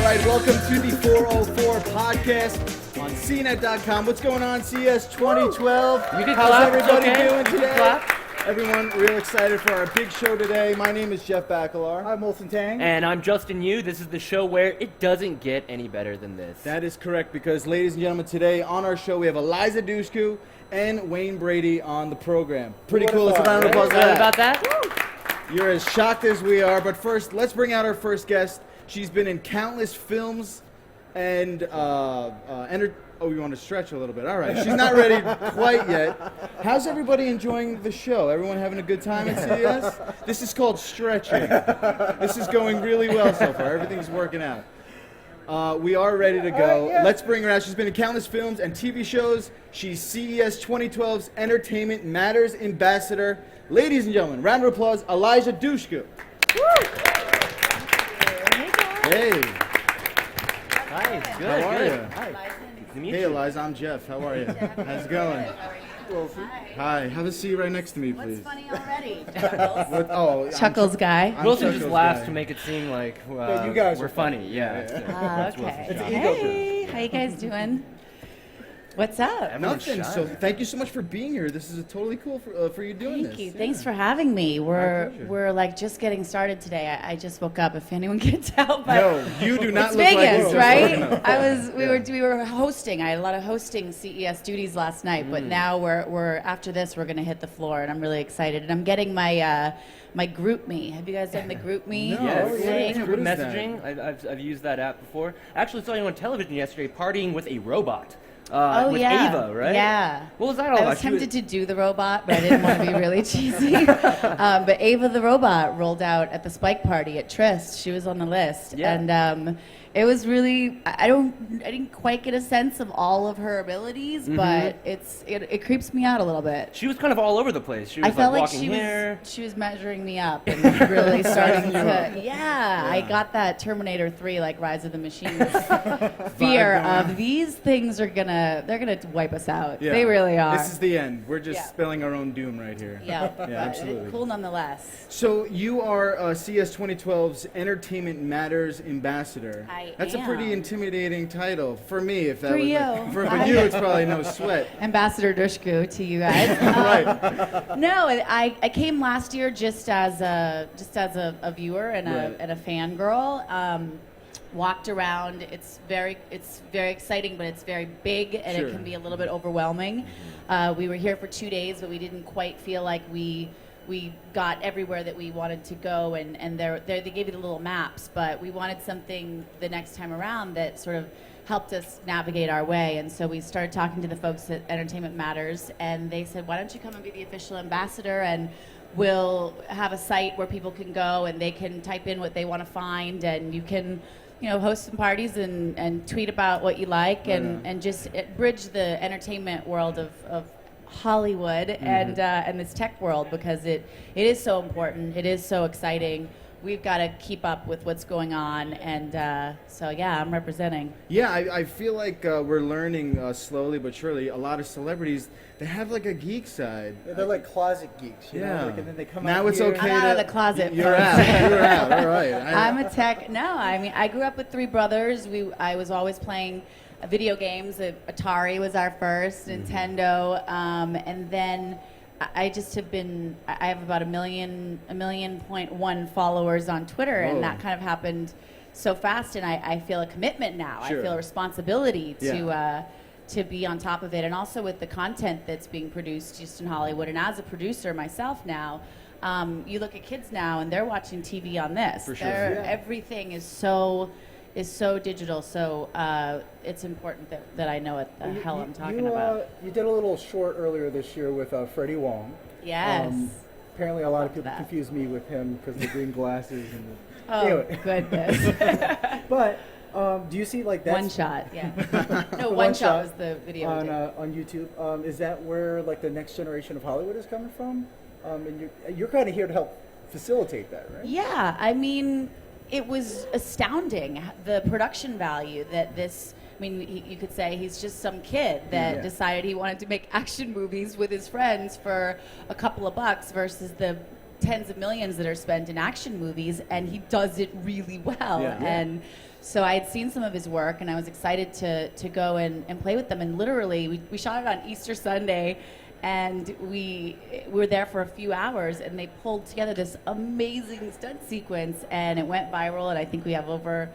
right, welcome to the 404 podcast on CNET.com. What's going on, CES 2012? How's everybody doing today? Everyone, real excited for our big show today. My name is Jeff Bacalar. I'm Wilson Tang. And I'm Justin Yu. This is the show where it doesn't get any better than this. That is correct, because ladies and gentlemen, today on our show we have Eliza Dushku and Wayne Brady on the program. Pretty cool. Let's round of applause for that. About that? You're as shocked as we are, but first, let's bring out our first guest. She's been in countless films and oh, you want to stretch a little bit. All right. She's not ready quite yet. How's everybody enjoying the show? Everyone having a good time at CES? This is called stretching. This is going really well so far. Everything's working out. We are ready to go. Let's bring her out. She's been in countless films and TV shows. She's CES 2012's Entertainment Matters Ambassador. Ladies and gentlemen, round of applause, Eliza Dushku. Hey. Hi. Good. How are good. you? Hi. Nice to meet Hey, you. Eliza, I'm Jeff. How are you? How's it going? Hi. Have a seat right next to me, please. What's funny already? Chuckles guy. Wilson Chuckles just laughs guy. to make it seem like you guys we're are funny. Yeah. That's Okay. Wilson's job. Hey, how you guys doing? What's up? Everyone's Nothing. shy. So thank you so much for being here. This is totally cool for you doing this. Thank you. Yeah. Thanks for having me. pleasure. We're like just getting started today. I just woke up. If anyone can tell, but No, you do not it's look like Vegas, you're right? woken up. We were hosting. I had a lot of hosting CES duties last night, but now we're after this we're gonna hit the floor, and I'm really excited. And I'm getting my my Group Me. Have you guys done the Group Me? No. Yes. Oh, thing? yeah. Group What is that? messaging. I've used that app before. Actually saw you on television yesterday partying with a robot. Oh with yeah. Ava, right? Yeah. What was that all I about? was tempted to do the robot, but I didn't want to be really cheesy. But Ava the robot rolled out at the Spike party at Tryst. She was on the list, Yeah. and it was really. I didn't quite get a sense of all of her abilities, but it creeps me out a little bit. She was kind of all over the place. She was I felt like walking here. she was measuring me up and really starting to. Yeah, I got that Terminator 3 like Rise of the Machines fear of these things they're gonna wipe us out. Yeah. They really are. This is the end. We're just Yeah. spelling our own doom right here. Yeah, Yeah, but absolutely. cool nonetheless. So you are CES 2012's Entertainment Matters Ambassador. That's a pretty am. intimidating title for me. If that For was you. for you, it's probably no sweat. Ambassador Dushku to you guys. Right. No, I came last year just as a viewer and Right. a fangirl. Walked around. It's very exciting, but it's very big and Sure. it can be a little bit overwhelming. We were here for 2 days, but we didn't quite feel like we got everywhere that we wanted to go, and they gave you the little maps, but we wanted something the next time around that sort of helped us navigate our way. And so we started talking to the folks at Entertainment Matters, and they said, why don't you come and be the official ambassador, and we'll have a site where people can go and they can type in what they want to find, and you can host some parties and tweet about what you like, and just bridge the entertainment world of Hollywood and this tech world, because it is so important. It is so exciting. We've got to keep up with what's going on, and so yeah, I'm representing. Yeah, I feel like we're learning slowly but surely. A lot of celebrities, they have like a geek side. Yeah, they're like closet geeks, you know? Like, and then they come Now out it's here. okay. I'm out of the closet. You're out. You're out. All right. I'm a tech. No, I mean, I grew up with three brothers. I was always playing video games. Atari was our first, Nintendo, and then I just have been. I have about 1.1 followers on Twitter, Whoa. and that kind of happened so fast. And I feel a commitment now. Sure. I feel a responsibility Yeah. to be on top of it, and also with the content that's being produced just in Hollywood. And as a producer myself now, you look at kids now, and they're watching TV on this. For sure. Everything is so digital. So it's important that I know what the hell I'm talking about. You did a little short earlier this year with Freddie Wong. Yes. Apparently, a lot of people that. confuse me with him because of the green glasses. Oh, anyway. goodness. But do you see like that? One shot, yeah. No, One one shot shot was the video. on YouTube. Is that where like the next generation of Hollywood is coming from? And you're kind of here to help facilitate that, right? Yeah, I mean, it was astounding, the production value that this. I mean, you could say he's just some kid that decided he wanted to make action movies with his friends for a couple of bucks versus the tens of millions that are spent in action movies, and he does it really well. Yeah. And so I had seen some of his work, and I was excited to go and play with them. And literally, we shot it on Easter Sunday, and we were there for a few hours, and they pulled together this amazing stunt sequence, and it went viral. And I think we have over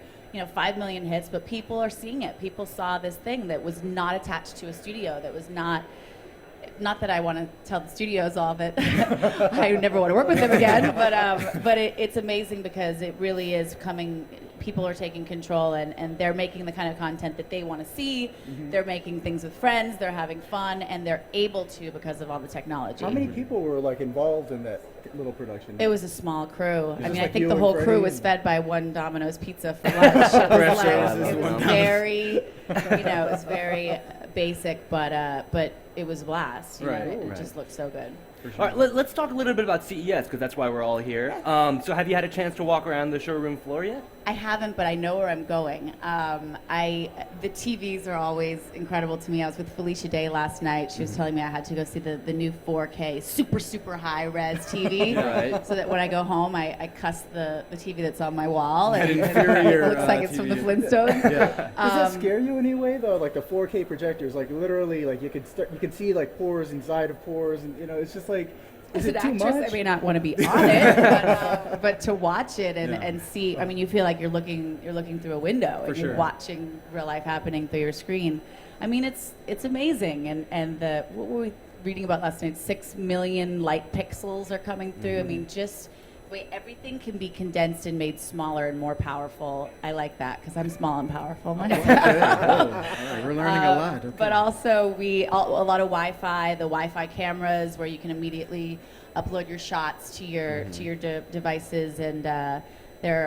5 million hits, but people are seeing it. People saw this thing that was not attached to a studio, that was not that I want to tell the studios all that I never want to work with them again, but it's amazing because it really is coming. People are taking control, and they're making the kind of content that they want to see. They're making things with friends. They're having fun, and they're able to because of all the technology. How many people were like involved in that little production? It was a small crew. I just mean, I like think you the and whole Brady crew was and- fed by one Domino's pizza for lunch. It was, Pressure. it was very, it was very basic, but it was a blast. Right, It right. just looked so good. All right, let's talk a little bit about CES because that's why we're all here. So have you had a chance to walk around the showroom floor yet? I haven't, but I know where I'm going. The TVs are always incredible to me. I was with Felicia Day last night. She was telling me I had to go see the new 4K super high res TV, Right. so that when I go home, I cuss the TV that's on my wall, and inferior, it looks like it's TV. from the Flintstones. Yeah. Does that scare you in any way though? Like the 4K projectors, like literally, like you could see like pores inside of pores, and it's just like, is As it an too actress, much? I may not want to be on it, but to watch it Yeah. and see, I mean, you feel like you're looking through a window, For and you're sure. watching real life happening through your screen. I mean, it's amazing, and what were we reading about last night? 6 million light pixels are coming through. I mean, just the way everything can be condensed and made smaller and more powerful. I like that because I'm small and powerful myself. All right, we're learning a lot. Okay. But also, a lot of Wi-Fi, the Wi-Fi cameras where you can immediately upload your shots to your devices, and there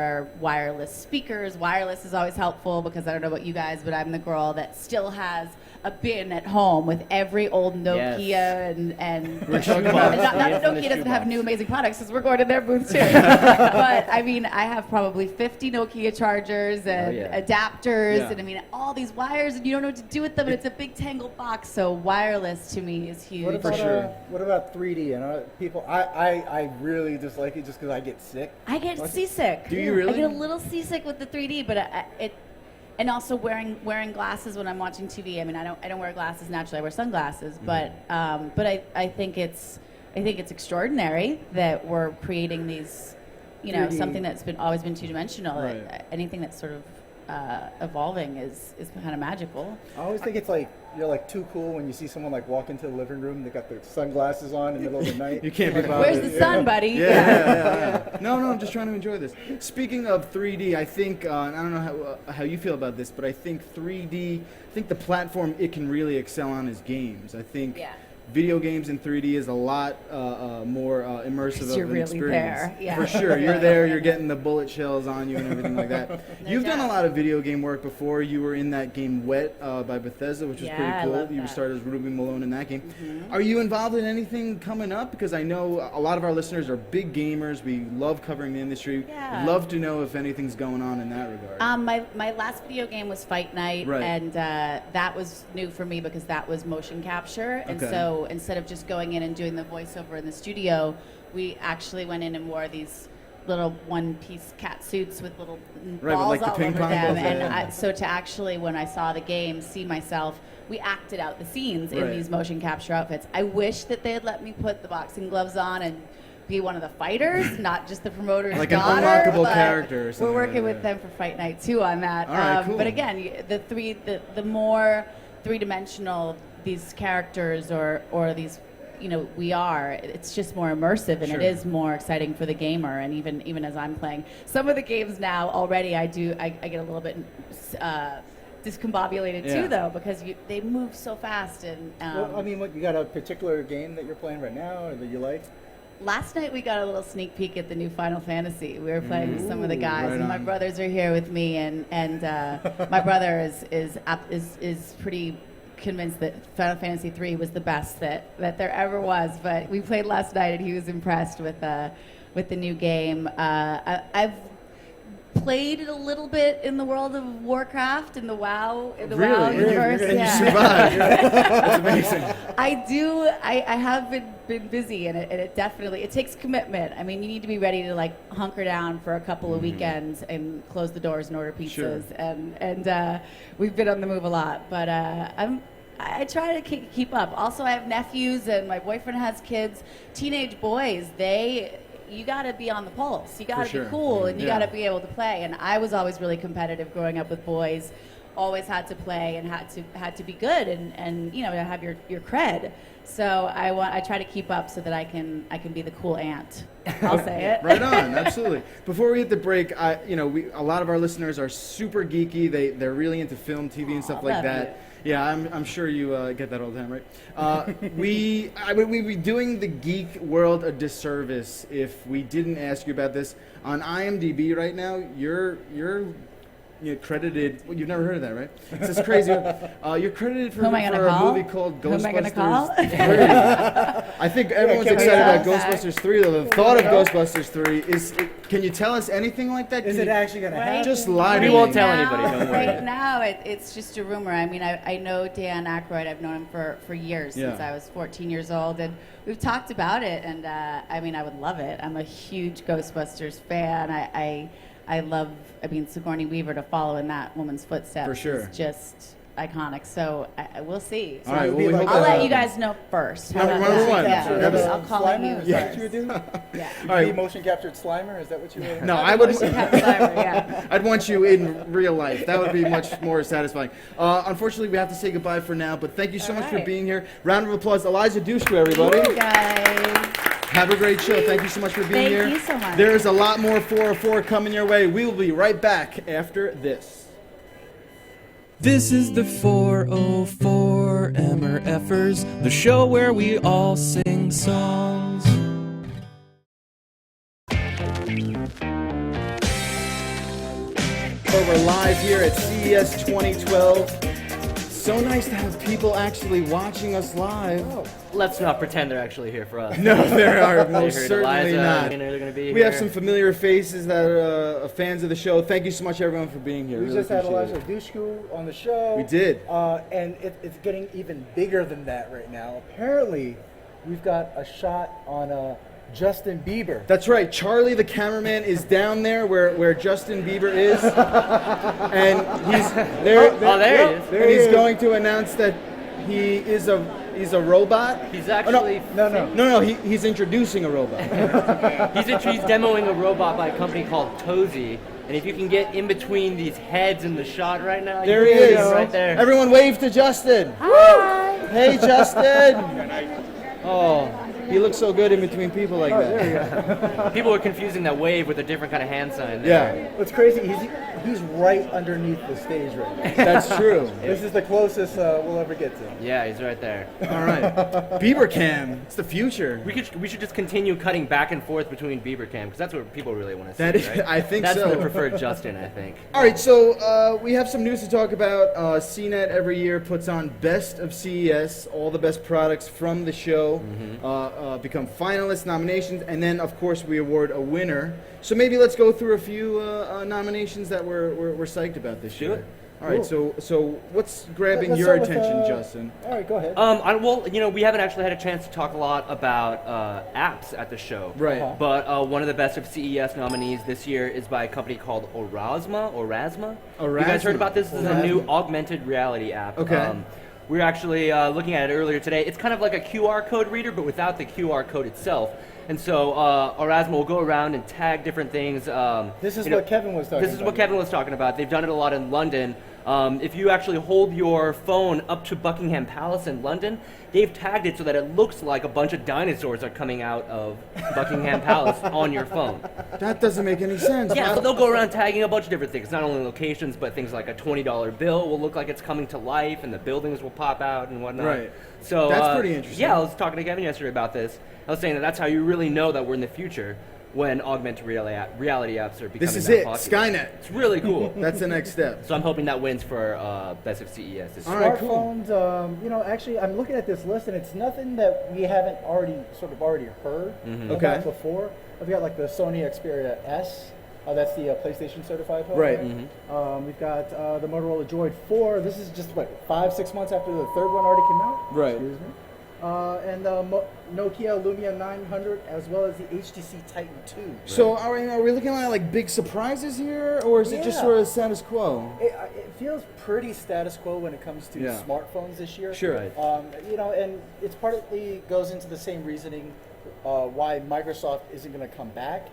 are wireless speakers. Wireless is always helpful because I don't know about you guys, but I'm the girl that still has a bin at home with every old Nokia Yes. and We're talking not about- that Yes, in the Nokia doesn't have shoebox. new amazing products because we're going to their booth too. But I mean, I have probably 50 Nokia chargers and yeah. adapters, Yeah. and I mean all these wires, and you don't know what to do with them, and it's a big tangled box. So wireless to me is huge. What about, sure. what about 3D? And people, I really dislike it just because I get sick. I get seasick. Do you really? I get a little seasick with the 3D, but and also wearing glasses when I'm watching TV. I mean, I don't wear glasses naturally. I wear sunglasses, but I think it's extraordinary that we're creating these, 3D. something that's always been two-dimensional. Right. Anything that's sort of evolving is kind of magical. I always think it's like you're like too cool when you see someone like walk into the living room. They got their sunglasses on in the middle of the night. You can't be bothered. Where's the sun, buddy? Yeah. No, I'm just trying to enjoy this. Speaking of 3D, I think, and I don't know how you feel about this, but I think 3D, I think the platform it can really excel on is games. I think Yeah. video games in 3D is a lot more immersive 'Cause of you're an really experience. there, yeah. For sure. You're there, you're getting the bullet shells on you and everything like that. No You've done a doubt. lot of video game work before. You were in that game Wet by Bethesda, which was Yeah, pretty I cool. love You that. started as Ruby Malone in that game. Are you involved in anything coming up? Because I know a lot of our listeners are big gamers. We love covering the industry. Yeah. Love to know if anything's going on in that regard. My last video game was Fight Night, Right. and that was new for me because that was motion capture. And Okay. so instead of just going in and doing the voiceover in the studio, we actually went in and wore these little one-piece cat suits with little Right, balls like the all ping over pong them. balls, And yeah. so to actually, when I saw the game, see myself, we acted out the scenes in Right. these motion capture outfits. I wish that they had let me put the boxing gloves on and be one of the fighters, not just the promoter's Like an daughter. unlockable but character or something We're working like with that. them for Fight Night 2 on that. All right, cool. But again, the more three-dimensional these characters or these, we are, it's just more immersive, and Sure. it is more exciting for the gamer. And even as I'm playing some of the games now already, I get a little bit discombobulated Yeah. too, though, because they move so fast. And Well, I mean, what, you got a particular game that you're playing right now or that you like? last night we got a little sneak peek at the new Final Fantasy. We were playing with some of the guys, right and my on. brothers are here with me, and my brother is pretty convinced that Final Fantasy 3 was the best that there ever was. But we played last night, and he was impressed with the new game. played it a little bit in the world of Warcraft and the WoW Really? WoW And universe. and you yeah. survived. That's amazing. I do. I have been busy, and it definitely takes commitment. I mean, you need to be ready to like hunker down for a couple of weekends and close the doors and order pizzas. Sure. And we've been on the move a lot, but I try to keep up. Also, I have nephews, and my boyfriend has kids. Teenage boys, you got to be on the pulse. You got to sure. be cool, and you Yeah. got to be able to play. And I was always really competitive growing up with boys. Always had to play and had to be good and you know, to have your cred. So I try to keep up so that I can be the cool aunt. I'll say it. Right on, absolutely. Before we hit the break, a lot of our listeners are super geeky. They're really into film, TV, and stuff like love that. you. Yeah, I'm sure you get that all the time, right? We'd be doing the geek world a disservice if we didn't ask you about this. On IMDb right now, you're credited. Well, you've never heard of that, right? It's just crazy. You're credited for Who am I a gonna call? movie called Who am I gonna call? Ghostbusters 3. I think everyone's can we excited ask about that? Ghostbusters 3. Though the thought of Ghostbusters 3 is. Can you tell us anything like that? Is Can it you- actually going to Right. happen? Just lie to We me. won't tell anybody, don't worry. Right now, it's just a rumor. I mean, I know Dan Aykroyd. I've known him for years, since Yeah. I was 14 years old, and we've talked about it. And I mean, I would love it. I'm a huge Ghostbusters fan. I love. I mean, Sigourney Weaver, to follow in that woman's footsteps For sure. is just iconic. So we'll see. All right, it'll well, be we like hope I'll that let you happens. guys know first. Number about that? one. Yeah, Sure. I'll call Slimer? you Is that what first. you would do? Yeah. All right. Be motion captured Slimer? Is that what you were? No, I would. Motion capture Slimer, yeah. I'd want you in real life. That would be much more satisfying. Unfortunately, we have to say goodbye for now. But thank you so All much for right. being here. Round of applause, Eliza Dushku, everybody. You guys. Have a great show. Thank you so much for being Thank here. you so much. There's a lot more 404 coming your way. We will be right back after this. This is the 404 MRFers, the show where we all sing songs. We're live here at CES 2012. So nice to have people actually watching us live. Let's not pretend they're actually here for us. No, there are They most heard certainly Eliza, not. you know, they're gonna be We here. have some familiar faces that are fans of the show. Thank you so much, everyone, for being here. We Really just had appreciate Eliza it. Dushku on the show. We did. And it's getting even bigger than that right now. Apparently, we've got a shot on Justin Bieber. That's right. Charlie, the cameraman, is down there where Justin Bieber is, and he's there. Oh, there he is. And he's going to announce that he's a robot. He's Oh, actually no. He's introducing a robot. he's demoing a robot by a company called Tozy. And if you can get in between these heads in the shot right now, There you he can see is. him right there. Everyone, wave to Justin. Hi. Hey, Justin. Oh, he looks so good in between people like that. People are confusing that wave with a different kind of hand sign. Yeah, What's crazy, he's right underneath the stage right now. that's true. This is the closest we'll ever get to. Yeah, he's right there. All right, Bieber cam. It's the future. We should just continue cutting back and forth between Bieber cam because that's what people really want to see. That is- right? I think that's so. the preferred Justin, I think. All right, so we have some news to talk about. CNET every year puts on Best of CES, all the best products from the show become finalists, nominations, and then, of course, we award a winner. So maybe let's go through a few nominations that we're psyched about this year. Sure. All right, so what's grabbing Let's your start with, attention, Justin? All right, go ahead. Well, we haven't actually had a chance to talk a lot about apps at the show. Right. Uh-huh. But one of the Best of CES nominees this year is by a company called Orasma. You guys heard about this? This is a new augmented reality app. Okay. We were actually looking at it earlier today. It's kind of like a QR code reader, but without the QR code itself. And so Orasma will go around and tag different things. This is what Kevin was talking about. This is what Kevin was talking about. They've done it a lot in London. If you actually hold your phone up to Buckingham Palace in London, they've tagged it so that it looks like a bunch of dinosaurs are coming out of Buckingham Palace on your phone. That doesn't make any sense. Yeah, so they'll go around tagging a bunch of different things. Not only locations, but things like a $20 bill will look like it's coming to life, and the buildings will pop out and whatnot. Right. So That's pretty interesting. Yeah, I was talking to Kevin yesterday about this. I was saying that's how you really know that we're in the future when augmented reality apps are becoming This is that it, popular. Skynet. It's really cool. That's the next step. So I'm hoping that wins for Best of CES. This All year. right, cool. Smartphones, actually, I'm looking at this list, and it's nothing that we haven't already heard Okay. about before. I've got like the Sony Xperia S, That's the PlayStation certified phone. Right. We've got the Motorola Droid 4. This is just, 5-6 months after the third one already came out? Right. Excuse me. And the Nokia Lumia 900, as well as the HTC Titan 2. So are we looking at like big surprises here, or is it just Yeah. sort of status quo? It feels pretty status quo when it comes to Yeah. smartphones this year. Sure. And it's partly goes into the same reasoning why Microsoft isn't going to come back.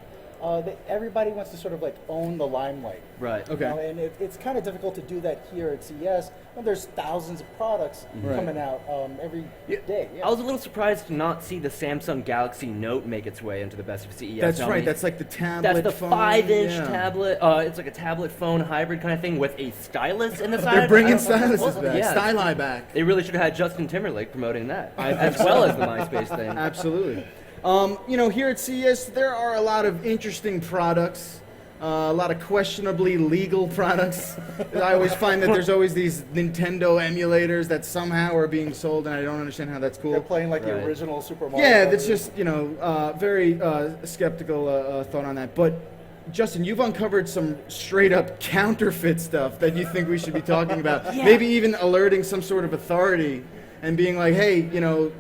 Everybody wants to sort of own the limelight. Right. Okay. And it's kind of difficult to do that here at CES when there's thousands of products Right. coming out every day. Yeah. I was a little surprised to not see the Samsung Galaxy Note make its way into the best of CES. That's Now, right. I mean, That's like the tablet that's the phone. 5-inch Yeah. tablet. It's like a tablet phone hybrid kind of thing with a stylus in the side. They're bringing I don't know. styluses back. Yeah. Styli back. They really should have had Justin Timberlake promoting that, as well as the MySpace thing. Absolutely. Here at CES, there are a lot of interesting products, a lot of questionably legal products. I always find that there's always these Nintendo emulators that somehow are being sold, and I don't understand how that's cool. They're playing the Right. original Super Mario. Yeah, Brothers. that's just, very skeptical thought on that. But, Justin, you've uncovered some straight up counterfeit stuff that you think we should be talking about. Yeah. Maybe even alerting some sort of authority and being like, hey,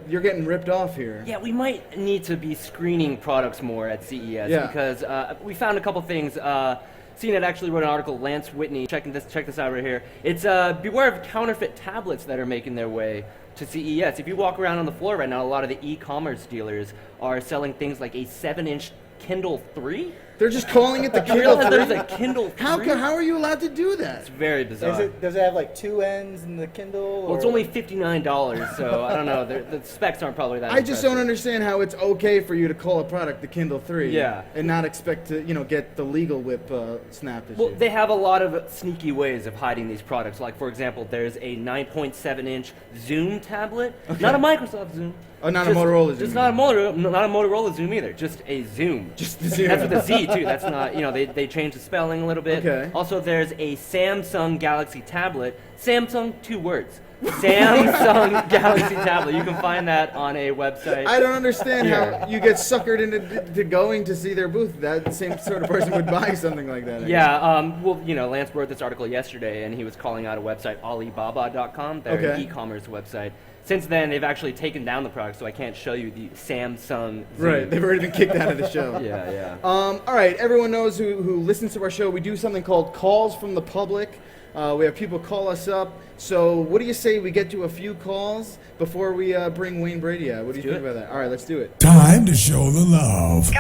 you're getting ripped off here. Yeah, we might need to be screening products more at CES Yeah. because we found a couple things. CNET actually wrote an article. Lance Whitney, check this out right here. It's beware of counterfeit tablets that are making their way to CES. If you walk around on the floor right now, a lot of the e-commerce dealers are selling things like a 7-inch Kindle 3. They're just calling it the Do you Kindle realize 3? there's a Kindle 3? How are you allowed to do that? It's very bizarre. Does it have two ends in the Kindle? Well, it's or- only $59, so I don't know. The specs aren't probably that I just don't impressive. understand how it's okay for you to call a product the Kindle 3 Yeah. and not expect to, get the legal whip snapped at Well, you. they have a lot of sneaky ways of hiding these products. Like, for example, there's a 9.7-inch Zoom tablet. Not a Microsoft Zoom. Oh, not a Motorola Zoom. Just not a Motorola Zoom either. Just a Zoom. Just the Zoom. That's with a Z, too. That's not, they changed the spelling a little bit. Okay. Also, there's a Samsung Galaxy tablet. Samsung, 2 words. Samsung Galaxy tablet. You can find that on a website. I don't understand how you get suckered into going to see their booth. That same sort of person would buy something like that. I guess. Yeah, Lance wrote this article yesterday, and he was calling out a website, Alibaba.com, their Okay. e-commerce website. Since then, they've actually taken down the product, so I can't show you the Samsung Zoom. Right, they've already been kicked out of the show. Yeah. All right, everyone knows who listens to our show. We do something called Calls from the Public. We have people call us up. So what do you say we get to a few calls before we bring Wayne Brady out? What do you think about that? All right, let's do it. Time to show the love.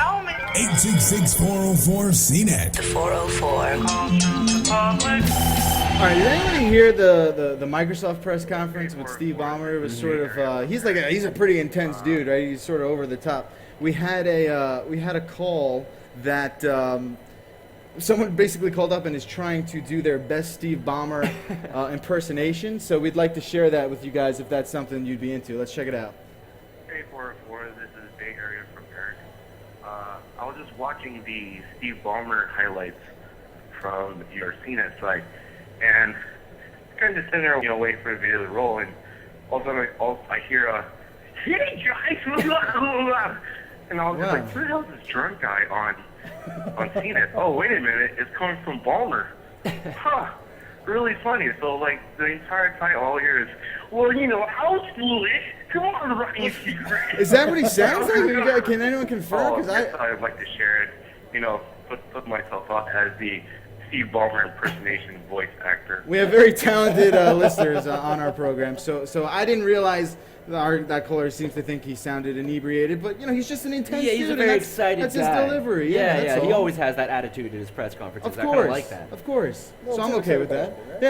866-404-CNET. 404. All right, did anybody hear the Microsoft press conference with Steve Ballmer? It was sort of he's a pretty intense dude, right? He's sort of over the top. We had a call that someone basically called up and is trying to do their best Steve Ballmer impersonation. So we'd like to share that with you guys if that's something you'd be into. Let's check it out. Hey, 404, this is Bay Area from Eric. I was just watching the Steve Ballmer highlights from your CNET site, and kind of sitting there, waiting for the video to roll, and all of a sudden I hear hey guys, and I was just like, who the hell is this drunk guy on CNET? Oh, wait a minute, it's coming from Ballmer. Huh, really funny. So, the entire time, all I hear is, well, I was foolish. Come on, Ryan. Is that what he sounds like? Can anyone confirm? Oh, Because I'd like to share it, put myself up as the Steve Ballmer impersonation voice actor. we have very talented listeners on our program, so I didn't realize that caller seems to think he sounded inebriated, but he's just an intense Yeah, he's dude, a very and excited that's guy. his delivery. Yeah, that's he all. always has that attitude at his press conferences. Of I kind course, of like that. of course. Well, So I'm it's okay with that. understandable, right?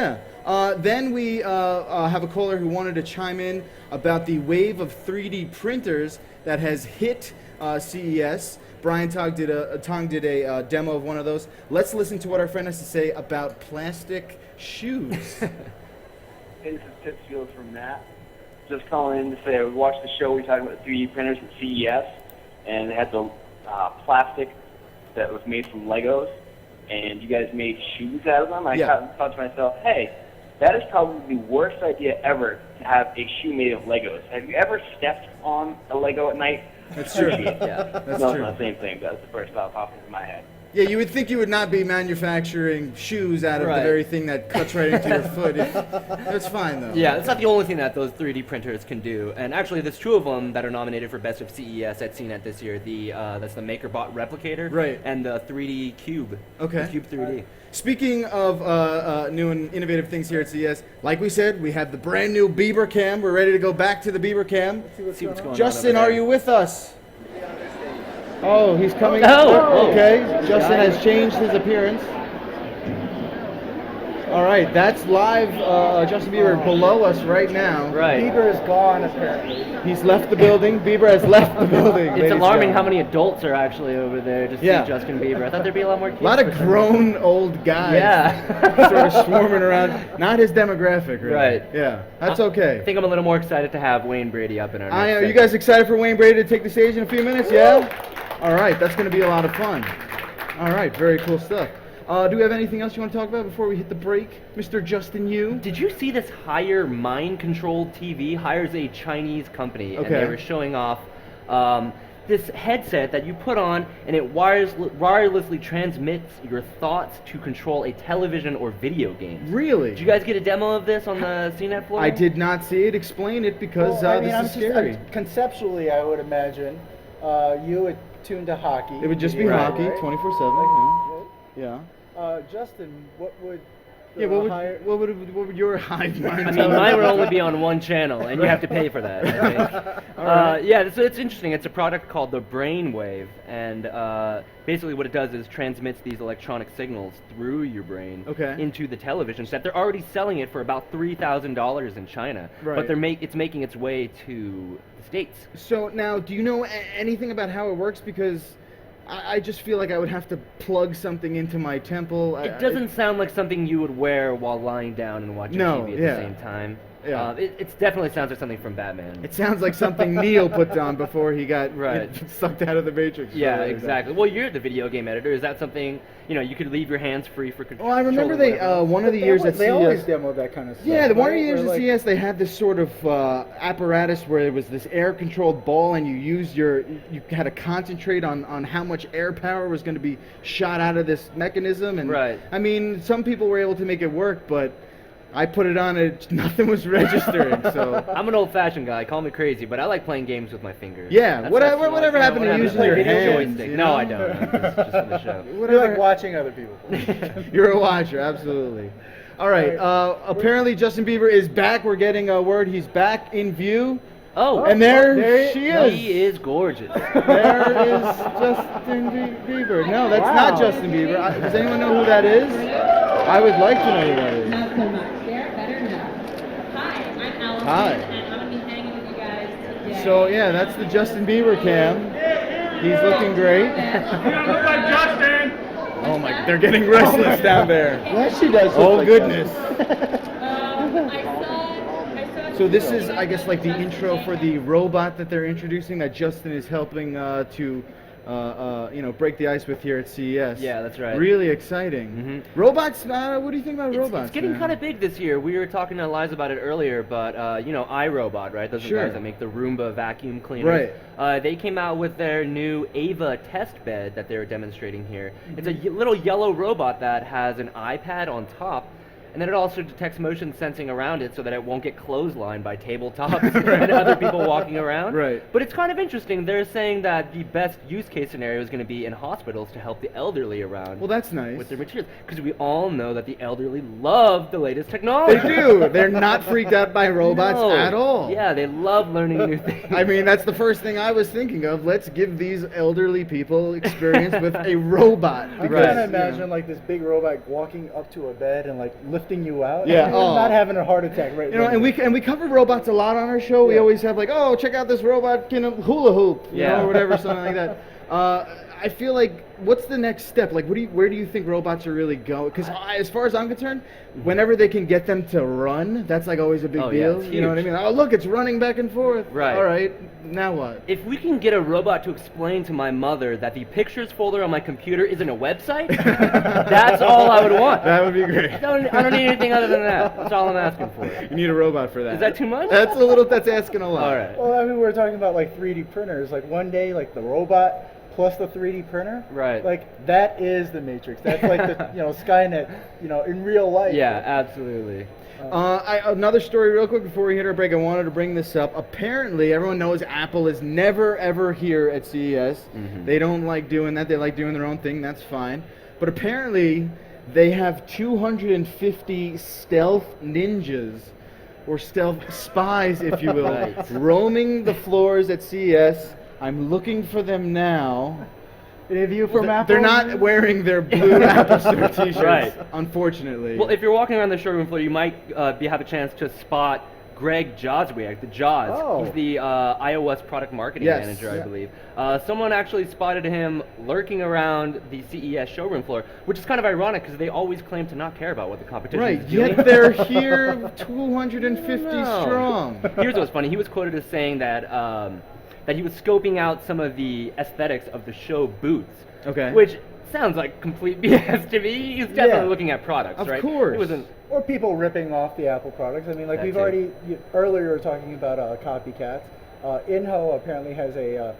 Yeah. Then we have a caller who wanted to chime in about the wave of 3D printers that has hit CES. Brian Tong did a demo of one of those. Let's listen to what our friend has to say about plastic shoes. Hey, this is Pittsfield from Matt. Just calling in to say I watched the show. We talked about 3D printers at CES, and it had the plastic that was made from Legos, and you guys made shoes out of them. I thought to myself, hey, that is probably the worst idea ever to have a shoe made of Legos. Have you ever stepped on a Lego at night? That's true. Yeah. That's No, true. it's not the same thing. That's the first thought popped into my head. Yeah, you would think you would not be manufacturing shoes out of the Right. very thing that cuts right into your foot. That's fine, though. Yeah, it's not the only thing that those 3D printers can do. And actually, there's 2 of them that are nominated for Best of CES at CNET this year. That's the MakerBot Replicator, Right. and the 3D Cube. Okay. The Cube 3D. Speaking of new and innovative things here at CES, like we said, we have the brand new Bieber Cam. We're ready to go back to the Bieber Cam. See what's going Justin, on over are there. you with us? Oh, he's coming. Oh. Okay. Justin has changed his appearance. All right, that's live. Justin Bieber below us right now. Right. Bieber is gone, apparently. He's left the building. Bieber has left the building. It's ladies and alarming how gentlemen. many adults are actually over there to Yeah. see Justin Bieber. I thought there'd be a lot more kids. A lot of for some grown old guys. Yeah. sort of swarming around. Not his demographic, really. Right. Yeah, that's I okay. think I'm a little more excited to have Wayne Brady up in our next Are you segment. guys excited for Wayne Brady to take the stage in a few minutes? Yeah? All right, that's going to be a lot of fun. All right, very cool stuff. Do we have anything else you want to talk about before we hit the break? Mr. Justin Yu? Did you see this Hire mind-controlled TV hires a Chinese company, and Okay. they were showing off this headset that you put on, and it wirelessly transmits your thoughts to control a television or video game. Really? Did you guys get a demo of this on the CNET floor? I did not see it. Explain it because Well, I mean, this I'm is just- scary. conceptually, I would imagine you would tune to hockey. It would just be Right. hockey, Right? 24/7. Yeah. Justin, what would Yeah. the higher- What would your hive mind? I tell mean, mine you? would only be on one channel, and you have to pay for that, I think. Yeah, so it's interesting. It's a product called the Brainwave, and basically what it does is transmits these electronic signals through your brain Okay. into the television set. They're already selling it for about $3,000 in China, Right. but it's making its way to the States. So now, do you know anything about how it works? Because I just feel like I would have to plug something into my temple. It doesn't sound like something you would wear while lying down and watching No, TV at yeah. the same time. Yeah. It definitely sounds like something from Batman. It sounds like something Neo put on before he got Right. sucked out of the Matrix. Yeah, Something like that. exactly. Well, you're the video game editor. Is that something, you could leave your hands free for control? Well, I remember they one of the years at they always CES. demo that kind of stuff. Yeah, the one of right? the years Where, at like, CES, they had this sort of apparatus where it was this air-controlled ball, and you had to concentrate on how much air power was going to be shot out of this mechanism. And Right. I mean, some people were able to make it work, but I put it on, and nothing was registering. So I'm an old-fashioned guy. Call me crazy, but I like playing games with my fingers. yeah, That's whatever happened to using your hands? joystick. you No, know? I don't. Just for the show. you Whatever. like watching other people. You're a watcher, absolutely. All right. Apparently, Justin Bieber is back. We're getting a word. He's back in view. Oh, And there she is. He is gorgeous. There is Justin Bieber. No, that's not Justin Bieber. Does anyone know who that is? I would like to know who that is. Not so much. Garrett better know. Hi, I'm Allison, Hi. and I'm going to be hanging with you guys today. So yeah, that's the Justin Bieber cam. He's looking great. Oh my! They're getting restless down there. Yes, she does. Oh look like goodness. I saw So this is, I guess, like the intro for the robot that they're introducing that Justin is helping to, break the ice with here at CES. Yeah, that's right. Really exciting. Mhm. Robots. What do you think about robots? It's getting man? kind of big this year. We were talking to Eliza about it earlier, but iRobot, right? Those are the Sure. guys that make the Roomba vacuum cleaners. Right. They came out with their new Ava test bed that they're demonstrating here. It's Mm-hmm. a little yellow robot that has an iPad on top. And then it also detects motion sensing around it so that it won't get clotheslined by tabletops and other people walking around. Right. But it's kind of interesting. They're saying that the best use case scenario is going to be in hospitals to help the elderly around Well, that's nice. with their materials. Because we all know that the elderly love the latest technology. They do. They're not freaked out by robots No. at all. Yeah, they love learning new things. I mean, that's the first thing I was thinking of. Let's give these elderly people experience with a robot. I'm because, trying to you know, imagine like this big robot walking up to a bed and like lifting you out. Yeah, and oh. not having a heart attack right You know, then. and we cover robots a lot on our show. We Yeah. always have like, oh, check out this robot can hula hoop, you Yeah. know, or whatever, something like that. I feel like, what's the next step? Like, where do you think robots are really going? Because as far as I'm concerned, whenever they can get them to run, that's like always a big Oh, yeah, deal. it's You know what I huge. mean? Oh, look, it's running back and forth. Right. All right, now what? If we can get a robot to explain to my mother that the pictures folder on my computer isn't a website, that's all I would want. That would be great. I don't need anything other than that. That's all I'm asking for. You need a robot for that. Is that too much? That's asking a lot. All right. Well, I mean, we were talking about like 3D printers. Like one day, like the robot plus the 3D printer, Right. like that is the Matrix. That's like the Skynet, in real life. Yeah, absolutely. Another story real quick before we hit our break, I wanted to bring this up. Apparently, everyone knows Apple is never, ever here at CES. They don't like doing that. They like doing their own thing. That's fine. But apparently, they have 250 stealth ninjas, or stealth spies, if you will, roaming the floors at CES. I'm looking for them now. Any of you from Apple? They're not wearing their blue Apple Store t-shirts, Right. unfortunately. Well, if you're walking around the showroom floor, you might have a chance to spot Greg Joswiak, the Jaws. Oh. He's the iOS product marketing Yes. manager, I Yeah. believe. Someone actually spotted him lurking around the CES showroom floor, which is kind of ironic because they always claim to not care about what the competition Right, is doing. yet they're here 250 No. strong. Here's what's funny. He was quoted as saying that he was scoping out some of the aesthetics of the show booths. Okay. Which sounds like complete BS to me. He's definitely Yeah. looking at products, Of right? course. It wasn't. Or people ripping off the Apple products. I mean, like That we've too. already earlier we were talking about copycats. Inho apparently has a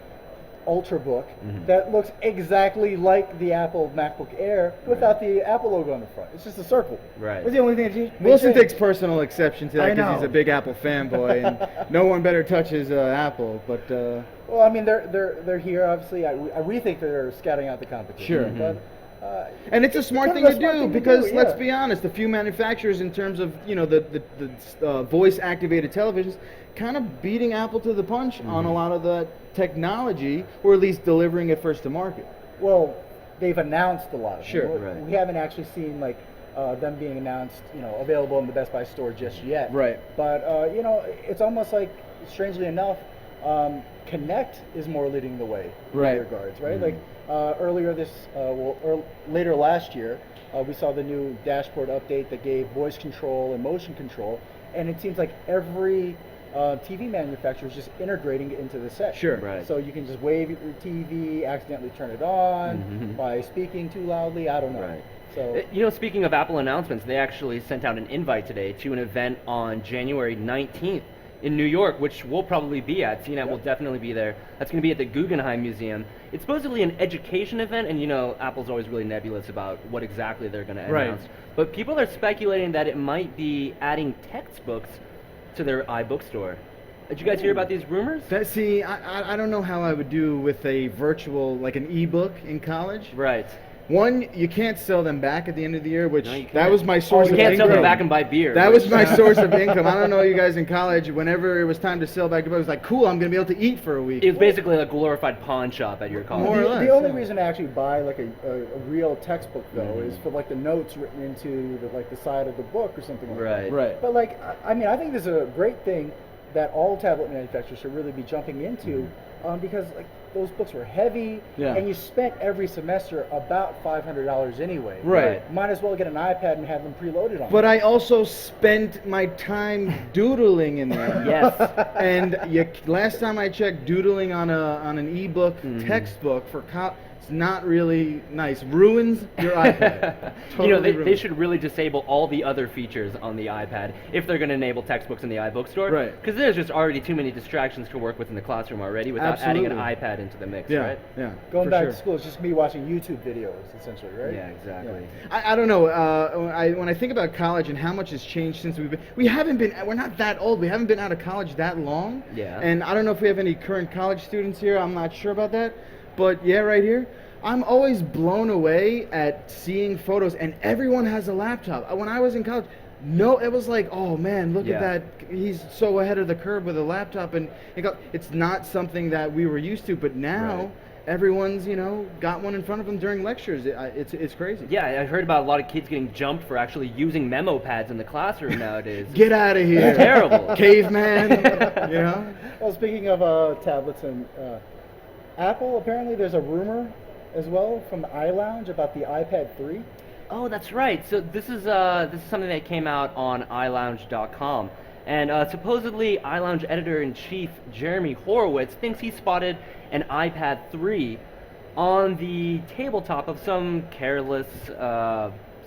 Ultrabook that looks exactly like the Apple MacBook Air without the Apple logo on the front. It's just a circle. Right. It's the only thing that you. Wilson takes personal exception to that I because he's know. a big Apple fanboy, and no one better touches Apple. But Well, I mean, they're here. Obviously, we think they're scouting out the competition. Sure. But, and it's a smart kind thing of to a smart do thing to because do, let's yeah. be honest, a few manufacturers in terms of the voice activated televisions kind of beating Apple to the punch on a lot of the technology, or at least delivering it first to market. Well, they've announced a lot of them. Sure. We're- We haven't actually seen like them being announced, available in the Best Buy store just yet. Right. But it's almost like, strangely enough, Connect is more leading the way Right. in regards, right? Like earlier later last year, we saw the new dashboard update that gave voice control and motion control, and it seems like every TV manufacturer is just integrating it into the set. Sure. Right. So you can just wave your TV, accidentally turn it on by speaking too loudly. I don't know. Right. So Speaking of Apple announcements, they actually sent out an invite today to an event on January 19th in New York, which we'll probably be at. CNET will definitely be there. That's going to be at the Guggenheim Museum. It's supposedly an education event, and Apple's always really nebulous about what exactly they're going to Right. announce. But people are speculating that it might be adding textbooks to their iBookstore. Did you guys hear about these rumors? See, I don't know how I would do with a virtual, like an ebook in college. Right. One, you can't sell them back at the end of the year, which No, you can't. that was my source You of can't income. sell them back and buy beer. That was my source of income. I don't know you guys in college, whenever it was time to sell back, it was like, cool, I'm going to be able to eat for a week. It was basically a glorified pawn shop at your college. More or the, less, the only yeah. reason to actually buy like a real textbook though is for like the notes written into the side of the book or something like that. Right. Right. But like, I think this is a great thing that all tablet manufacturers should really be jumping into, because like those books were heavy, Yeah. and you spent every semester about $500 anyway. Right. Might as well get an iPad and have them preloaded on. But I also spent my time doodling in them. Yes. And last time I checked, doodling on an ebook textbook for it's not really nice. Ruins your iPad. Totally they ruins. should really disable all the other features on the iPad if they're going to enable textbooks in the iBookstore. Right. Because there's just already too many distractions to work with in the classroom already without adding an Absolutely. iPad into the mix, Yeah, right? yeah. Going for back sure. to school, it's just me watching YouTube videos essentially, right? Yeah, exactly. I don't know. When I think about college and how much has changed since we're not that old. We haven't been out of college that long. Yeah. And I don't know if we have any current college students here. I'm not sure about that. But yeah, right here. I'm always blown away at seeing photos, and everyone has a laptop. When I was in college, it was like, oh man, look at that. He's so ahead of the curve with a laptop, and it's not something that we were used to. But now, everyone's got one in front of them during lectures. It's crazy. Yeah, I heard about a lot of kids getting jumped for actually using memo pads in the classroom nowadays. Get out of here. It's terrible. Caveman. Well, speaking of tablets and Apple, apparently there's a rumor as well from iLounge about the iPad 3. Oh, that's right. So this is something that came out on iLounge.com. And supposedly, iLounge editor-in-chief Jeremy Horowitz thinks he spotted an iPad 3 on the tabletop of some careless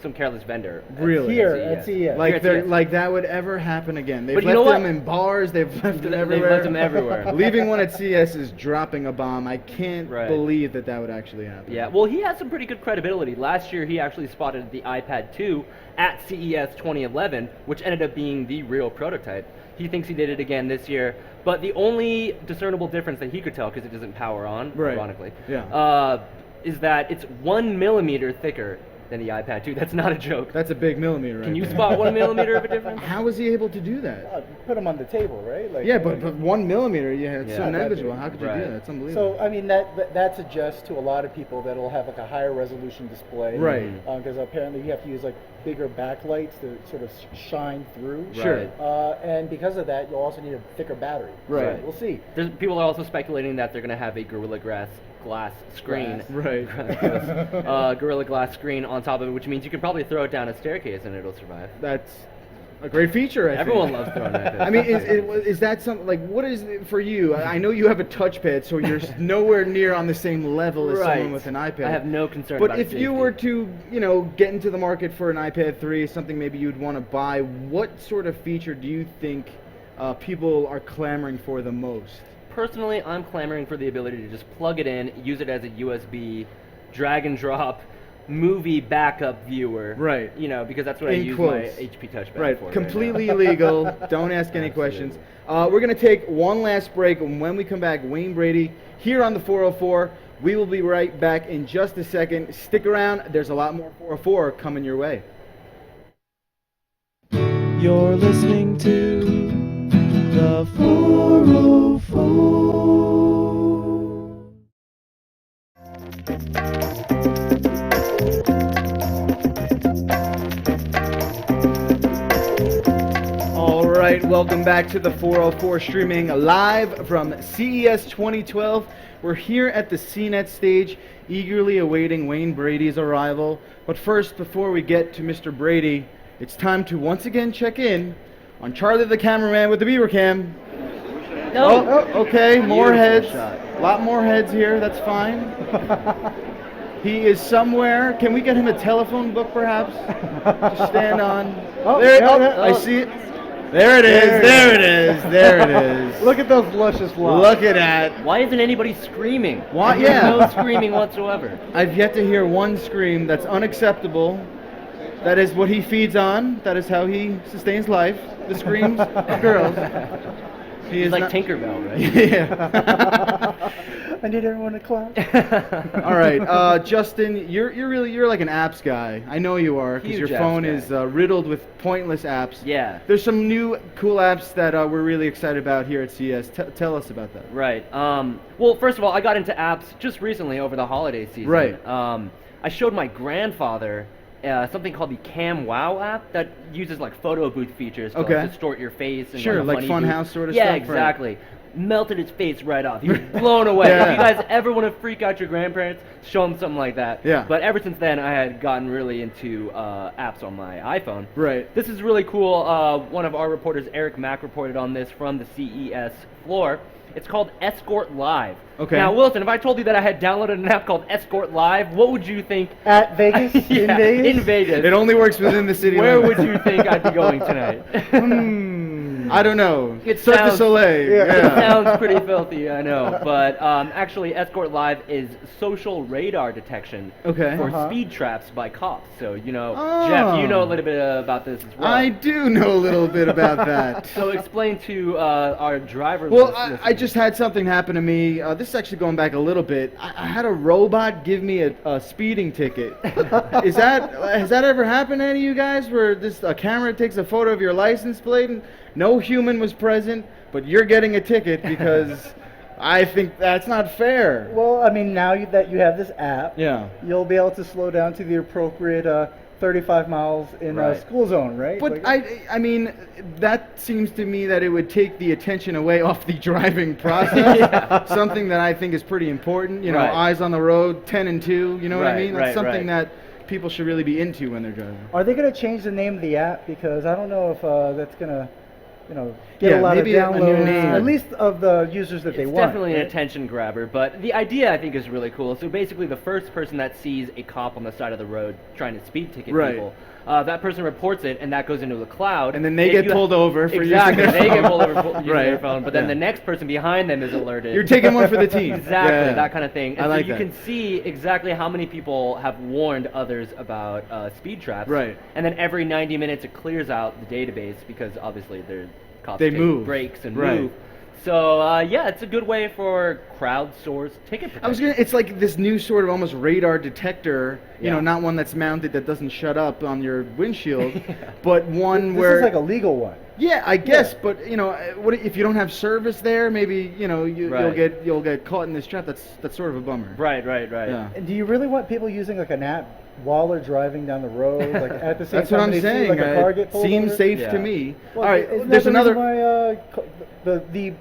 some careless vendor. Really? Here CES. at CES. Like Here at they're CES. like that would ever happen again. They've But you left know them what? in bars. They've left them They've everywhere. left them everywhere. Leaving one at CES is dropping a bomb. I can't Right. believe that would actually happen. Yeah, well, he has some pretty good credibility. Last year, he actually spotted the iPad 2 at CES 2011, which ended up being the real prototype. He thinks he did it again this year, but the only discernible difference that he could tell, because it doesn't power on, Right. ironically, Yeah. is that it's 1 millimeter thicker than the iPad 2. That's not a joke. That's a big millimeter. Can right you there. spot 1 millimeter of a difference? How was he able to do that? Put them on the table, right? Like, Yeah, but 1 millimeter, yeah, it's Yeah. so Not that negligible. big. How could you Right. do that? It's unbelievable. So I mean that suggests to a lot of people that it'll have like a higher resolution display, Right. Because apparently you have to use like bigger backlights to sort of shine through. Sure. Right. And because of that, you'll also need a thicker battery. Right. So we'll see. People are also speculating that they're going to have a Gorilla Glass screen. Right. Gorilla Glass screen on top of it, which means you can probably throw it down a staircase and it'll survive. That's a great feature. I Everyone think. loves throwing iPads. I mean, is that something like what is it for you? I know you have a touchpad, so you're nowhere near on the same level as someone Right. with an iPad. I have no concern But about if you safety. were to, get into the market for an iPad 3, something maybe you'd want to buy, what sort of feature do you think people are clamoring for the most? Personally, I'm clamoring for the ability to just plug it in, use it as a USB, drag and drop movie backup viewer. Right. Because that's what I In use quotes. my HP touchpad Right, for. completely illegal. Don't ask any questions. We're going to take one last break, and when we come back, Wayne Brady here on the 404. We will be right back in just a second. Stick around. There's a lot more 404 coming your way. You're listening to the 404. All right, welcome back to the 404 streaming live from CES 2012. We're here at the CNET stage, eagerly awaiting Wayne Brady's arrival. But first, before we get to Mr. Brady, it's time to once again check in on Charlie the cameraman with the beaver cam. No. Oh, okay, more Beautiful heads. shot. A lot more heads here, that's fine. He is somewhere. Can we get him a telephone book, perhaps? To stand on. I see it. There it is. There it is. There it is. Look at those luscious locks. Look at that. Why isn't anybody screaming? Why- There's yeah. no screaming whatsoever. I've yet to hear one scream. That's unacceptable. That is what he feeds on. That is how he sustains life. The screams of girls. He He's is like not- Tinkerbell, right? Yeah. I need everyone to clap. All right, Justin, you're like an apps guy. I know you are because your Huge apps phone guy. is riddled with pointless apps. Yeah. There's some new cool apps that we're really excited about here at CES. Tell us about that. Right. Well, first of all, I got into apps just recently over the holiday season. Right. I showed my grandfather something called the Cam Wow app that uses like photo booth features to Okay. like, distort your face. And, Sure, like a funny Funhouse booth. sort of yeah, stuff, right. exactly. Melted his face right off. He was blown away. Yeah. If you guys ever want to freak out your grandparents, show them something like that. Yeah. But ever since then, I had gotten really into apps on my iPhone. Right. This is really cool. One of our reporters, Eric Mack, reported on this from the CES floor. It's called Escort Live. Okay. Now, Wilson, if I told you that I had downloaded an app called Escort Live, what would you think? At Vegas? In Yeah, Vegas? In Vegas. It only works within the city Where limits. would you think I'd be going tonight? I don't know. It Cirque du sounds- Soleil. It Yeah. sounds pretty filthy, I know. But actually, Escort Live is social radar detection Okay. for Uh-huh. speed traps by cops. So, Oh. Jeff, you know a little bit about this as well. I do know a little bit about that. So explain to our driver. Well, listeners. I just had something happen to me. This is actually going back a little bit. I had a robot give me a speeding ticket. Has that ever happened to any of you guys where a camera takes a photo of your license plate and no human was present, but you're getting a ticket because I think that's not fair. Well, I mean, now that you have this app, Yeah. you'll be able to slow down to the appropriate 35 miles in Right. a school zone, right? But Like- I mean, that seems to me that it would take the attention away off the driving process. Something that I think is pretty important. Right. Eyes on the road, 10 and 2. You know what I Right, mean? That's right, something right. that people should really be into when they're driving. Are they going to change the name of the app? Because I don't know if that's going to get Yeah, a lot of maybe a new downloads, name. at least of the users that they It's want. definitely an right? attention grabber, but the idea I think is really cool. So basically, the first person that sees a cop on the side of the road trying to speed ticket Right. people, that person reports it, and that goes into the cloud. And then they If get you pulled over for exactly, using their they get phone. pulled over for using their Right. phone, but then Yeah. the next person behind them is alerted. You're taking one for the team. Exactly, Yeah. that kind of thing. And I like so you that. can see exactly how many people have warned others about speed traps. Right. And then every 90 minutes it clears out the database because obviously they're cops They take move. breaks and Right. move. So yeah, it's a good way for crowdsourced ticket protection. It's like this new sort of almost radar detector, Yeah. not one that's mounted that doesn't shut up on your windshield, but one This where is like a legal one. yeah, I guess, but what if you don't have service there? Maybe Right. you'll get caught in this trap. That's sort of a bummer. Right. Yeah. And do you really want people using like an app while they're driving down the road, like at the same That's time what I'm they see, saying. like a car get pulled Seems over? safe Yeah. to me. Well, All right, isn't there's that the another. reason why the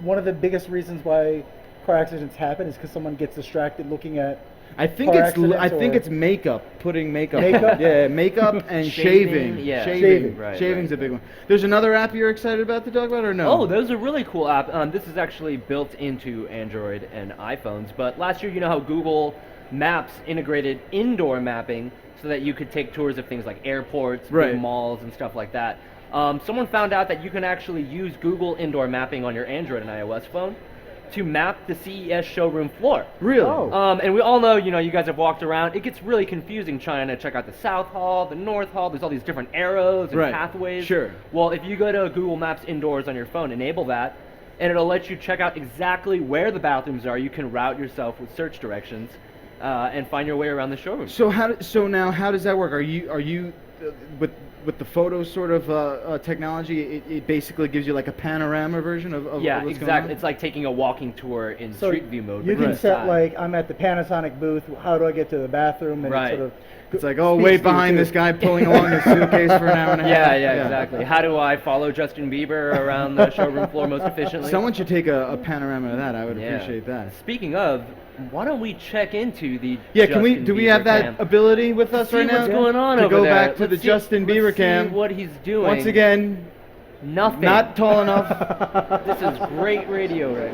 one of the biggest reasons why car accidents happen is because someone gets distracted looking at I think car it's accidents or- makeup. Putting makeup. Makeup? Yeah, makeup and Shaving, shaving. yeah. Shaving. Right, Shaving's right. a big one. There's another app you're excited about to talk about, or no? Oh, there's a really cool app. This is actually built into Android and iPhones. But last year, you know how Google Maps integrated indoor mapping so that you could take tours of things like airports, big Right. malls, and stuff like that. Someone found out that you can actually use Google indoor mapping on your Android and iOS phone to map the CES showroom floor. Really? Oh. And we all know, you guys have walked around. It gets really confusing trying to check out the South Hall, the North Hall. There's all these different arrows and Right. pathways. Sure. Well, if you go to Google Maps indoors on your phone, enable that, and it'll let you check out exactly where the bathrooms are. You can route yourself with search directions and find your way around the showroom. So now how does that work? Are you with the photo sort of technology? It basically gives you like a panorama version of Yeah, what's going exactly. on? It's like taking a walking tour in So Street View mode. you but can set inside. like I'm at the Panasonic booth. How do I get to the bathroom? And Right. it sort of It's like, oh, speaks wait to you, behind too. this guy pulling along his suitcase for an hour and a half. Yeah, exactly. How do I follow Justin Bieber around the showroom floor most efficiently? Someone should take a panorama of that. I would Yeah. appreciate that. Speaking of, why don't we check into the Yeah, Justin do we Bieber have that cam? ability with us See right now? what's going on to over go there. back to Let's the see- Justin Bieber let's see cam. what he's doing. Once again, nothing. not tall enough. This is great radio right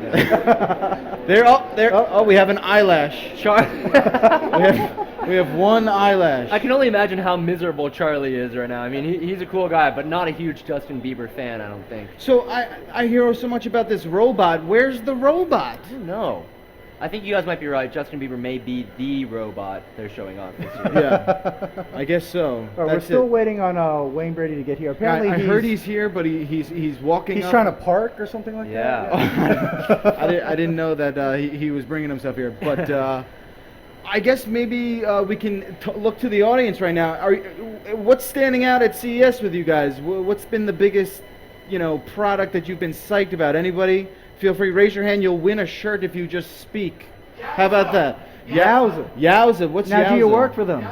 now. Oh, we have an eyelash. We have one eyelash. I can only imagine how miserable Charlie is right now. I mean, he's a cool guy, but not a huge Justin Bieber fan, I don't think. So I hear so much about this robot. Where's the robot? I don't know. I think you guys might be right. Justin Bieber may be the robot they're showing off this year. Yeah, I guess so. We're That's still it. waiting on Wayne Brady to get here. Apparently, I heard he's here, but he's walking. he's up. trying to park or something like Yeah. that. I didn't know that he was bringing himself here, but I guess maybe we can look to the audience right now. What's standing out at CES with you guys? What's been the biggest, product that you've been psyched about? Anybody? Feel free, raise your hand. You'll win a shirt if you just speak. How about that? Yowza. Yowza. What's Now, Yowza? do you work for them?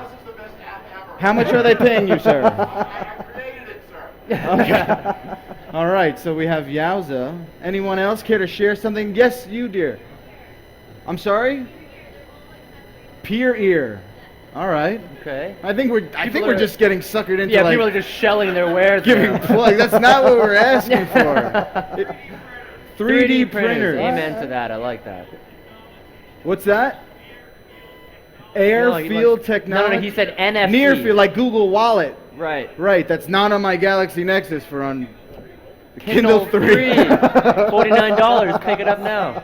How much are they paying you, sir? I created it, sir. Okay. All right, so we have Yowza. Anyone else care to share something? Yes, you, dear. I'm sorry? Peer ear. All right. Okay. I think we're are- just getting suckered into Yeah, people are just shelling their wares. giving now. plug. That's not what we're asking for. 3D printers. Amen to that. I like that. What's that? Air No, he field likes- technology. No, he said NFC. Near field, like Google Wallet. Right. Right, that's not on my Galaxy Nexus for on Kindle 3. $49. Pick it up now.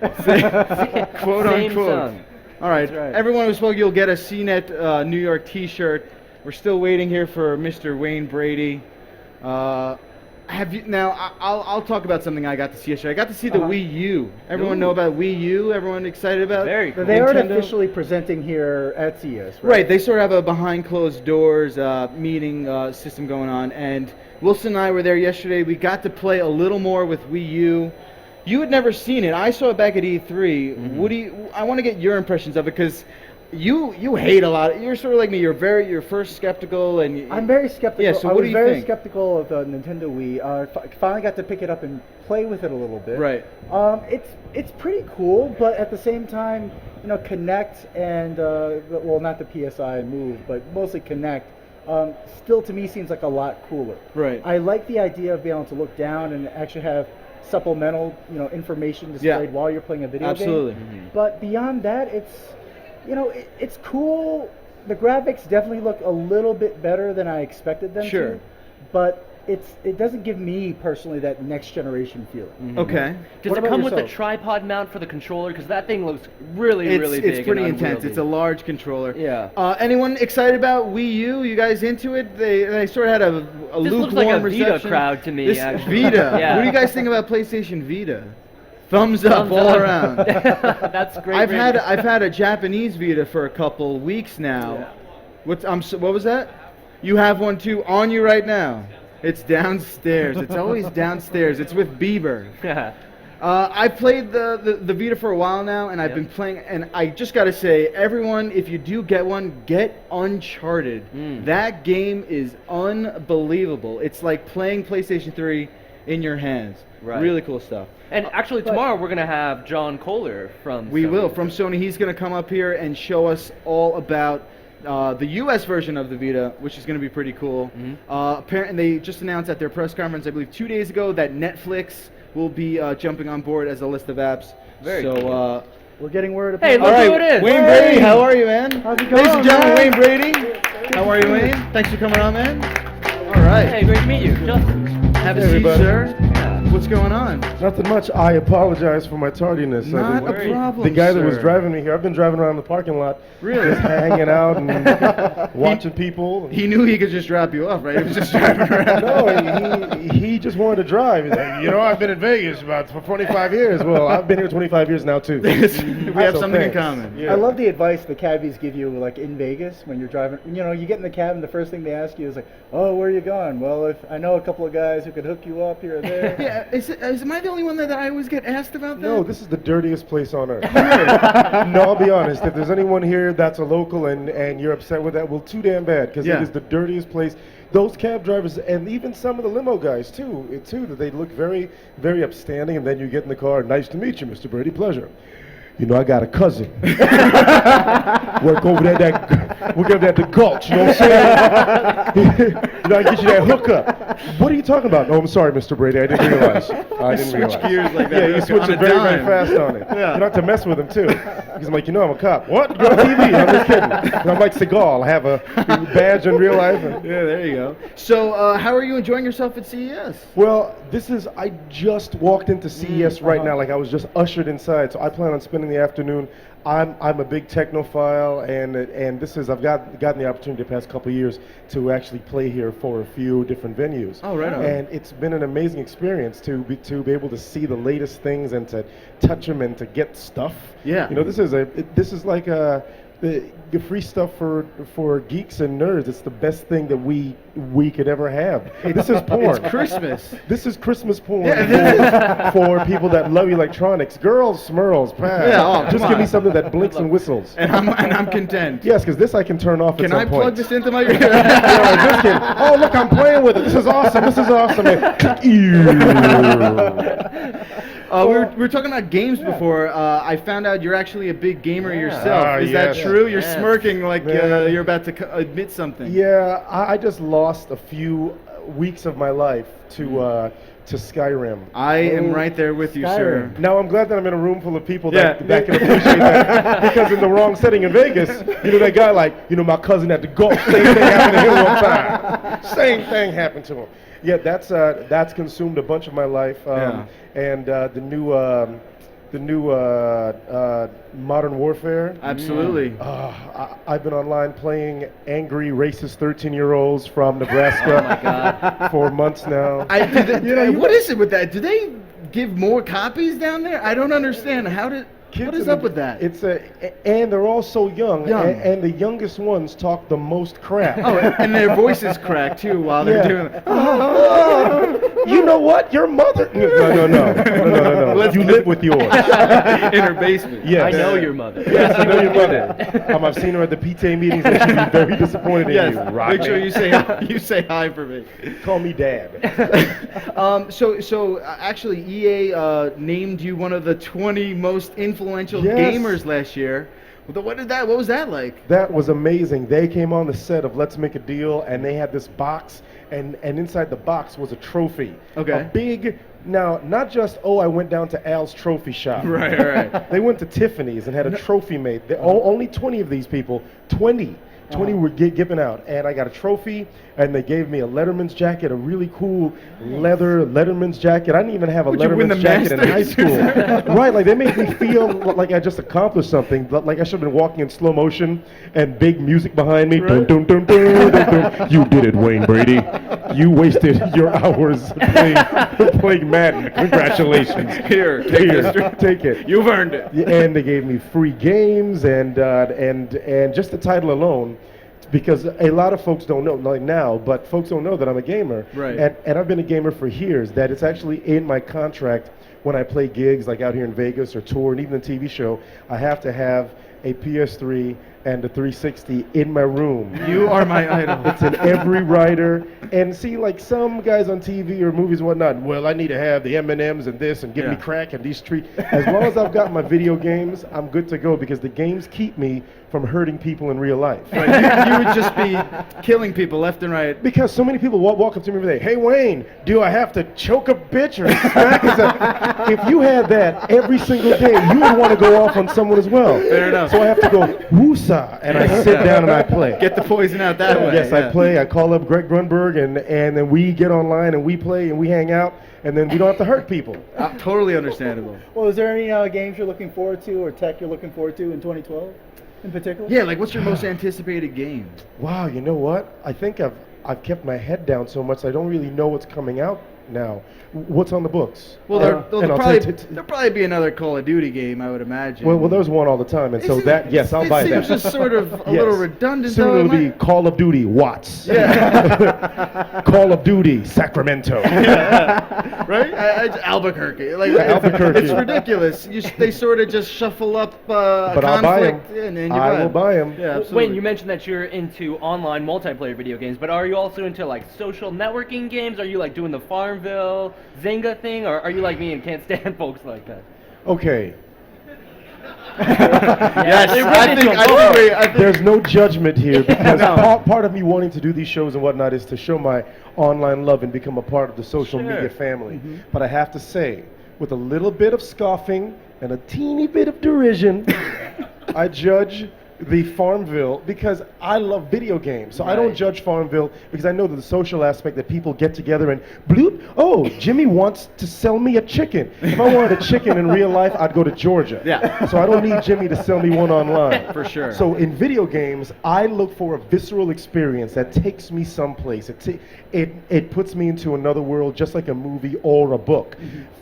Quote Same unquote. song. All right. That's right. Everyone who spoke, you'll get a CNET New York T-shirt. We're still waiting here for Mr. Wayne Brady. Have you now? I'll talk about something I got to see yesterday. I got to see the Wii U. Everyone know about Wii U? Everyone excited about? Very cool. They aren't Nintendo? officially presenting here at CES, Right, they sort of have a behind closed doors meeting system going on, and Wilson and I were there yesterday. We got to play a little more with Wii U. You had never seen it. I saw it back at E3. Mm-hmm. Woody, I want to get your impressions of it because you hate a lot. You're sort of like me. You're first skeptical, and I'm very skeptical. Yeah, so I what was do you very think? skeptical of the Nintendo Wii. Finally got to pick it up and play with it a little bit. Right. It's pretty cool, but at the same time, Kinect and well, not the PSI Move, but mostly Kinect still to me seems like a lot cooler. Right. I like the idea of being able to look down and actually have supplemental, information displayed while you're playing a video Absolutely. game. But beyond that, it's cool. The graphics definitely look a little bit better than I expected them Sure. to. But it doesn't give me personally that next generation feeling. Okay. Does What it about come with a yourself? tripod mount for the controller? Because that thing looks really big. It's pretty and intense. unwieldy. It's a large controller. Yeah. Anyone excited about Wii U? You guys into it? They sort of had a This lukewarm looks like a Vita reception. crowd to me, This actually. Vita. Yeah. What do you guys think about PlayStation Vita? Thumbs up all around. That's great. I've rating. had a Japanese Vita for a couple weeks now. Yeah. What was that? You have one too on you right now. It's downstairs. It's always downstairs. It's with Bieber. Yeah. I've played the Vita for a while now, and I've been playing. And I just got to say, everyone, if you do get one, get Uncharted. That game is unbelievable. It's like playing PlayStation 3 in your hands. Right. Really cool stuff. And actually, tomorrow we're gonna have John Kohler from. We Sony. will from Sony. He's going to come up here and show us all about the U.S. version of the Vita, which is going to be pretty cool. Apparently, they just announced at their press conference, I believe 2 days ago, that Netflix will be jumping on board as a list of apps. Very so, cool. We're getting word of Hey, it. look who it is. Wayne Hey. Brady, how are you, man? How's it Ladies going, and gentlemen, man? Wayne Brady. How are you, Wayne? Thanks for coming on, man. All right. Hey, great to meet you, Justin. Have a Hey, seat, everybody. sir. What's going on? Nothing much. I apologize for my tardiness. Not The- a problem, The guy that was sir. driving me here, I've been driving around the parking lot, Really? just hanging out and watching people. He knew he could just drop you off, right? He was just driving around. No, he just wanted to drive. He's like, I've been in Vegas for 25 years. Well, I've been here 25 years now, too. we have So something in thanks. common. Yeah. I love the advice the cabbies give you, like in Vegas when you're driving. You get in the cab and the first thing they ask you is like, "Oh, where are you going?" Well, if I know a couple of guys who could hook you up here or there. Yeah, am I the only one that I always get asked about that? No, this is the dirtiest place on earth. No, I'll be honest. If there's anyone here that's a local and you're upset with that, well, too damn bad, because Yeah. it is the dirtiest place. Those cab drivers and even some of the limo guys too, that they look very, very upstanding, and then you get in the car. Nice to meet you, Mr. Brady. Pleasure. I got a cousin. Work over there at the Gulch. You know what I'm saying? I get you that hookup. What are you talking about? Oh, I'm sorry, Mr. Brady. I didn't realize. Switch gears like that. Yeah, you switch on a it very, very dime. fast on it. Yeah. You don't have to mess with him too. Because I'm like, I'm a cop. What? You're on TV. I'm just kidding. I'm like Seagal. I have a badge in real life. Yeah, there you go. So, how are you enjoying yourself at CES? Well, I just walked into CES right now. Like I was just ushered inside. So I plan on spending the afternoon. I'm a big technophile, and I've gotten the opportunity the past couple of years to actually play here for a few different venues. Oh, right on. And it's been an amazing experience to be able to see the latest things and to touch them and to get stuff. Yeah. This is like the free stuff for geeks and nerds. It's the best thing that we could ever have. This is porn. It's Christmas. This is Christmas porn for people that love electronics. Girls, smurls, Yeah, just come give me on. something that blinks and whistles. And I'm content. Yes, because this I can turn off Can at some I point. plug this into my? Yeah, just kidding. Oh, look, I'm playing with it. This is awesome. This is awesome. We were talking about games before. I found out you're actually a big gamer yourself. Ah, Is yes. that true? You're Yes. smirking like Man. you're about to admit something. Yeah, I just lost a few weeks of my life to Skyrim. I am right there with you, sir. Skyrim. Now I'm glad that I'm in a room full of people Yeah. that can appreciate that. Because in the wrong setting in Vegas, that guy my cousin at the golf, same thing happened to him one time. Same thing happened to him. Yeah, that's consumed a bunch of my life. And the new Modern Warfare. Absolutely. I've been online playing angry, racist 13-year-olds from Nebraska for months now. What is it with that? Do they give more copies down there? I don't understand. What is up with that? And they're all so young. Young. And the youngest ones talk the most crap. Oh, and their voices crack too while they're Yeah. doing it. You know what? Your mother. No. You live with yours. In her basement. Yes. I know your mother. Yes, I know your mother. I've seen her at the PTA meetings, and she'd be very disappointed in Yes. you. Make sure Rodney. you say hi for me. Call me Dad. So actually, EA named you one of the 20 most influential Yes. gamers last year. What was that like? That was amazing. They came on the set of Let's Make a Deal, and they had this box, and inside the box was a trophy. Okay. A big, now, not just, I went down to Al's trophy shop. Right. They went to Tiffany's and had a trophy made. Only 20 of these people, 20 were given out, and I got a trophy, and they gave me a Letterman's jacket, a really cool leather Letterman's jacket. I didn't even have a Would you win Letterman's the jacket in high Masters? school. Right, like they made me feel like I just accomplished something, like I should have been walking in slow motion and big music behind me. Dun, dun, dun, dun, dun, dun. You did it, Wayne Brady. You wasted your hours playing Madden. Congratulations. Here, take it. You've earned it. And they gave me free games and just the title alone, because a lot of folks don't know, like now, but folks don't know that I'm a gamer. Right. And I've been a gamer for years, that it's actually in my contract when I play gigs like out here in Vegas or tour, and even a TV show, I have to have a PS3 and a 360 in my room. You are my idol. It's in every writer. And see, like some guys on TV or movies and whatnot, well, I need to have the M&Ms and this and give me crack and these treats. As long as I've got my video games, I'm good to go, because the games keep me from hurting people in real life. Right. You would just be killing people left and right. Because so many people walk up to me every day, hey Wayne, do I have to choke a bitch or smack her? If you had that every single day, you would want to go off on someone as well. Fair enough. So I have to go, woosah, and I sit down and I play. Get the poison out that way. Yes, I play. I call up Greg Grunberg, and then we get online and we play and we hang out, and then we don't have to hurt people. Totally understandable. Well, is there any games you're looking forward to or tech you're looking forward to in 2012 in particular? Yeah, like what's your most anticipated game? Wow, you know what? I think I've kept my head down so much I don't really know what's coming out now. What's on the books? Well, there'll probably be another Call of Duty game, I would imagine. Well, there's one all the time, and so that, yes, I'll buy that. It seems just sort of a little redundant. Soon it'll be Call of Duty Watts. Yeah. Call of Duty Sacramento. Right? Albuquerque. Like Albuquerque. It's ridiculous. They sort of just shuffle up but conflict, I'll buy 'em. and you I buy will 'em. buy them. Yeah, absolutely. Wayne, you mentioned that you're into online multiplayer video games, but are you also into like social networking games? Are you like doing the Farmville, Zynga thing, or are you like me and can't stand folks like that? Okay. Yes, I think there's no judgment here, because part of me wanting to do these shows and whatnot is to show my online love and become a part of the social media family. But I have to say, with a little bit of scoffing and a teeny bit of derision, I judge the Farmville, because I love video games. So I don't judge Farmville, because I know that the social aspect, that people get together and bloop, oh, Jimmy wants to sell me a chicken. If I wanted a chicken in real life, I'd go to Georgia. Yeah. So I don't need Jimmy to sell me one online. For sure. So in video games, I look for a visceral experience that takes me someplace. It puts me into another world, just like a movie or a book.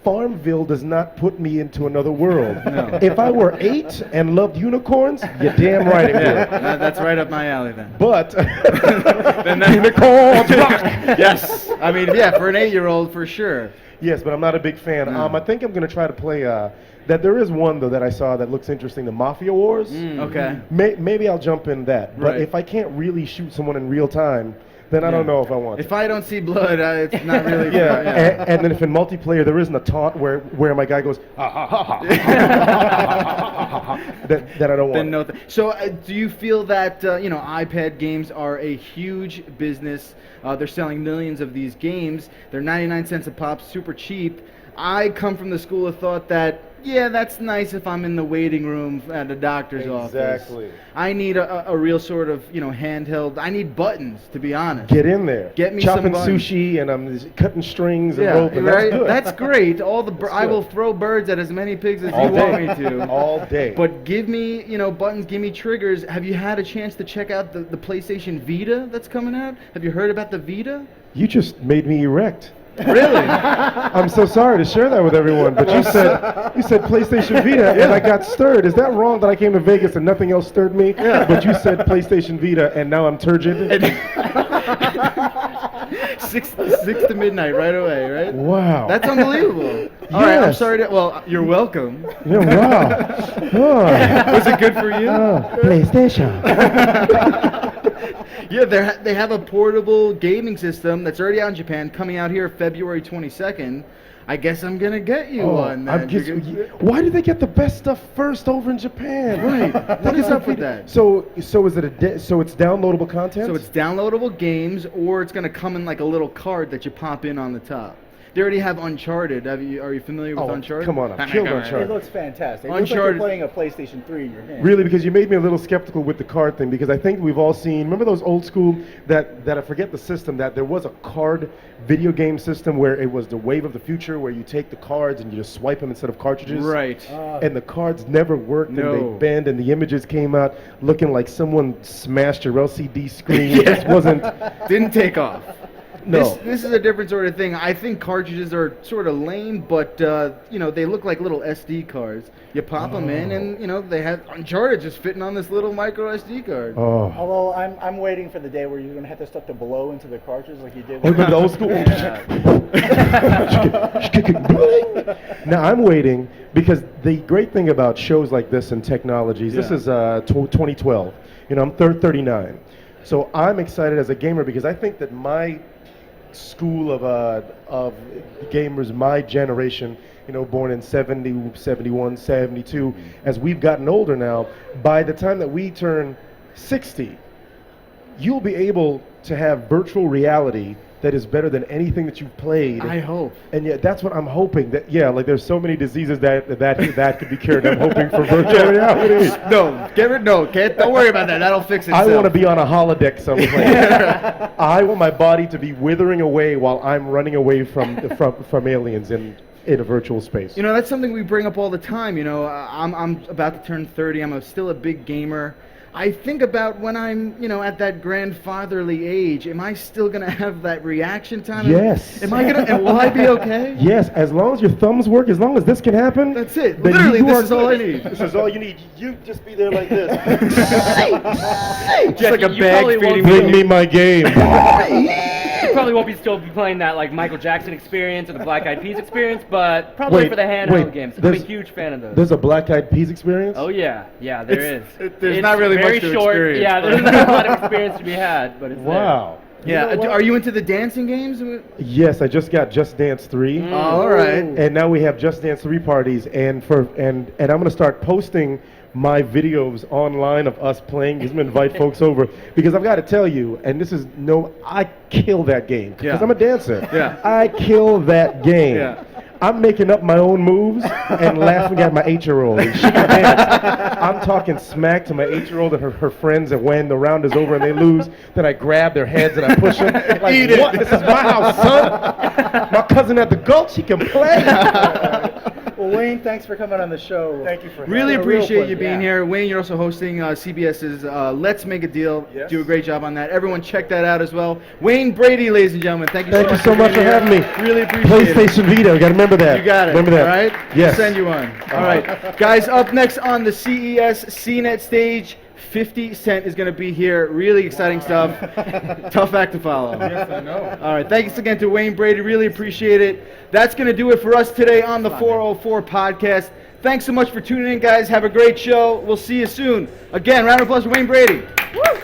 Farmville does not put me into another world. No. If I were 8 and loved unicorns, you're damn right it would. That's right up my alley then. But Then unicorns rock. Yes. I mean, yeah, for an 8-year-old, for sure. Yes, but I'm not a big fan. I think I'm going to try to play. That there is one though that I saw that looks interesting. The Mafia Wars. Okay. Maybe I'll jump in that. But Right. if I can't really shoot someone in real time, then I don't know if I want to. If I don't see blood, it's not really. Yeah. And then if in multiplayer there isn't a taunt where my guy goes ha ha ha ha, then I don't want. Then no. So do you feel that iPad games are a huge business? They're selling millions of these games. They're 99 cents a pop, super cheap. I come from the school of thought that, yeah, that's nice if I'm in the waiting room at a doctor's office. Exactly. I need a real sort of, handheld. I need buttons, to be honest. Get in there. Get me chopping some buttons. sushi, and I'm just cutting strings and Yeah, roping. right. That's good. That's great. I good. will throw birds at as many pigs as All you day. want me to. All day. But give me, buttons. Give me triggers. Have you had a chance to check out the PlayStation Vita that's coming out? Have you heard about the Vita? You just made me erect. Really? I'm so sorry to share that with everyone, but you said PlayStation Vita, and I got stirred. Is that wrong that I came to Vegas and nothing else stirred me? Yeah. But you said PlayStation Vita, and now I'm turgid. 6 to midnight right away, right? Wow. That's unbelievable. All right, I'm sorry to. Well, you're welcome. Yeah, wow. Oh. Was it good for you? PlayStation. Yeah, they have a portable gaming system that's already out in Japan, coming out here February 22nd. I guess I'm gonna get you one. Then, why do they get the best stuff first over in Japan? Right. What is up with that? So is it so it's downloadable content? So it's downloadable games, or it's gonna come in like a little card that you pop in on the top. They already have Uncharted. Are you familiar with Uncharted? Come on, I've killed Uncharted. It looks fantastic. It Uncharted. looks like you're playing a PlayStation 3 in your hand. Really, because you made me a little skeptical with the card thing, because I think we've all seen, remember those old school, that I forget the system, that there was a card video game system where it was the wave of the future, where you take the cards and you just swipe them instead of cartridges. Right. And the cards never worked, No. and they bend, and the images came out looking like someone smashed your LCD screen. It just wasn't... Didn't take off. No. This is a different sort of thing. I think cartridges are sort of lame, but they look like little SD cards. You pop them in, and they have Uncharted just fitting on this little micro SD card. Oh. Although I'm waiting for the day where you're gonna have to stuff the blow into the cartridge like you did. Oh, remember the old school? Now I'm waiting, because the great thing about shows like this and technologies, this is 2012. I'm 39. So I'm excited as a gamer, because I think that my school of gamers, my generation, born in 70, 71, 72, as we've gotten older now, by the time that we turn 60, you'll be able to have virtual reality that is better than anything that you've played. I hope. And yeah, that's what I'm hoping. That like there's so many diseases that could be cured. I'm hoping for virtual reality. Don't worry about that. That'll fix itself. I want to be on a holodeck someplace. I want my body to be withering away while I'm running away from aliens in a virtual space. That's something we bring up all the time. I'm about to turn 30. I'm still a big gamer. I think about when I'm, at that grandfatherly age, am I still going to have that reaction time? Yes. And will I be okay? Yes, as long as your thumbs work, as long as this can happen. That's it. then Literally, you this are is all I good. need. This is all you need. You just be there like this. Just like a you bag probably feeding won't Bring me my game. You probably won't be still be playing that like Michael Jackson experience or the Black Eyed Peas experience, but probably Wait, for the handheld wait, games. I'm a there's- huge fan of those. There's a Black Eyed Peas experience? Oh yeah, there is. There's not really very much to short. experience, Yeah, but- there's not a lot of experience to be had, but it's Wow. Yeah. You know what? Are you into the dancing games? Yes, I just got Just Dance 3. Oh, all right. And now we have Just Dance 3 parties, and I'm going to start posting my videos online of us playing. I'm going to invite folks over, because I've got to tell you, and I kill that game, because Yeah. I'm a dancer. Yeah. I kill that game. Yeah. I'm making up my own moves and laughing at my 8-year-old. And she can dance. I'm talking smack to my 8-year-old and her friends, and when the round is over and they lose, then I grab their heads and I push them. Like, Eat it. what? This is my house, son. My cousin at the Gulch, he can play. Well, Wayne, thanks for coming on the show. Thank you for Really having me. appreciate you being Yeah. here. Wayne, you're also hosting CBS's Let's Make a Deal. Yes. Do a great job on that. Everyone check that out as well. Wayne Brady, ladies and gentlemen, thank you so much for being having here. me. Really appreciate it. PlayStation Vita, you got to remember that. You got it. Remember that. All right? Yes. We'll send you one. All right. Guys, up next on the CES CNET stage, 50 Cent is going to be here. Really exciting stuff. Tough act to follow. Yes, I know. All right. Thanks again to Wayne Brady. Really appreciate it. That's going to do it for us today on the 404 podcast. Thanks so much for tuning in, guys. Have a great show. We'll see you soon. Again, round of applause for Wayne Brady. Woo!